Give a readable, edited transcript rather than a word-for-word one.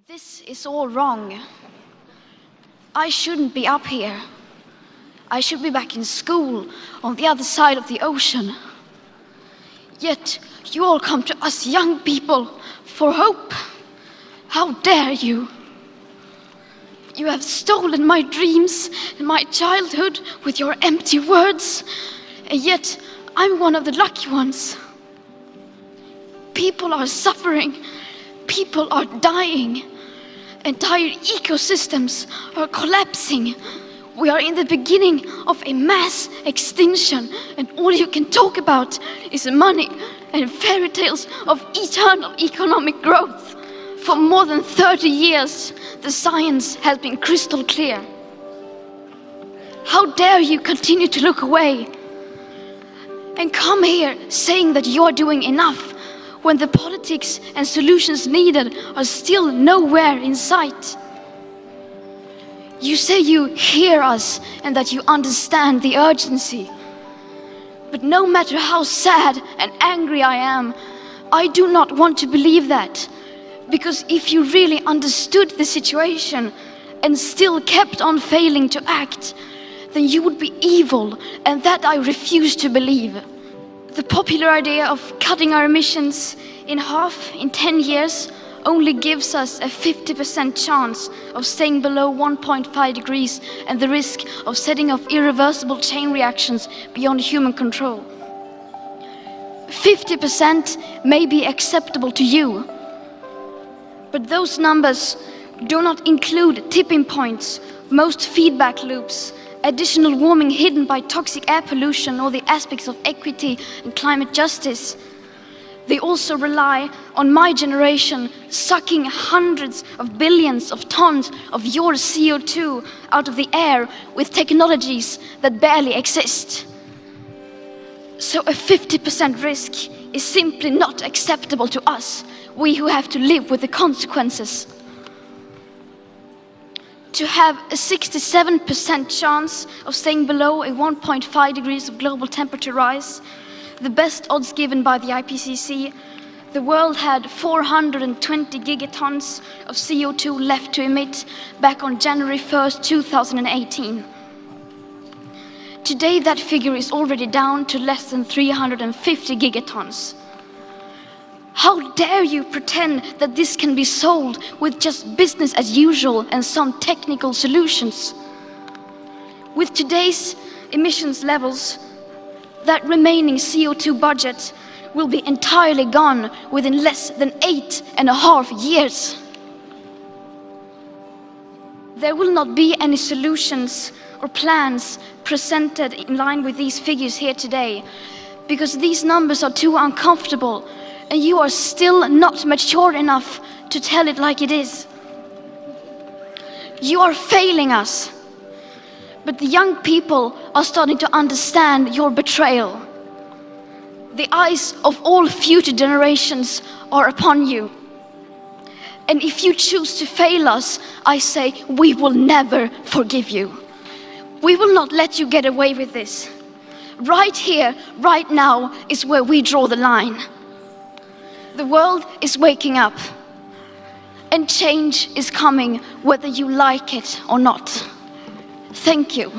This is all wrong. I shouldn't be up here. I should be back in school on the other side of the ocean. Yet you all come to us young people for hope. How dare you? You have stolen my dreams and my childhood with your empty words, and yet I'm one of the lucky ones. People are suffering, people are dying, entire ecosystems are collapsing. We are in the beginning of a mass extinction, and all you can talk about is money and fairy tales of eternal economic growth. For more than 30 years, the science has been crystal clear. How dare you continue to look away and come here saying that you're doing enough when the politics and solutions needed are still nowhere in sight? You say you hear us and that you understand the urgency. But no matter how sad and angry I am, I do not want to believe that. Because if you really understood the situation and still kept on failing to act, then you would be evil, and that I refuse to believe. The popular idea of cutting our emissions in half in 10 years only gives us a 50% chance of staying below 1.5 degrees and the risk of setting off irreversible chain reactions beyond human control. 50% may be acceptable to you, but those numbers do not include tipping points, most feedback loops, additional warming hidden by toxic air pollution, or the aspects of equity and climate justice. They also rely on my generation sucking hundreds of billions of tons of your CO2 out of the air with technologies that barely exist. So a 50% risk is simply not acceptable to us, we who have to live with the consequences. To have a 67% chance of staying below a 1.5 degrees of global temperature rise, the best odds given by the IPCC, the world had 420 gigatons of CO2 left to emit back on January 1st, 2018. Today that figure is already down to less than 350 gigatons. How dare you pretend that this can be solved with just business as usual and some technical solutions? With today's emissions levels, that remaining CO2 budget will be entirely gone within less than 8.5 years. There will not be any solutions or plans presented in line with these figures here today, because these numbers are too uncomfortable and you are still not mature enough to tell it like it is. You are failing us. But the young people are starting to understand your betrayal. The eyes of all future generations are upon you. And if you choose to fail us, I say we will never forgive you. We will not let you get away with this. Right here, right now is where we draw the line. The world is waking up, and change is coming whether you like it or not. Thank you.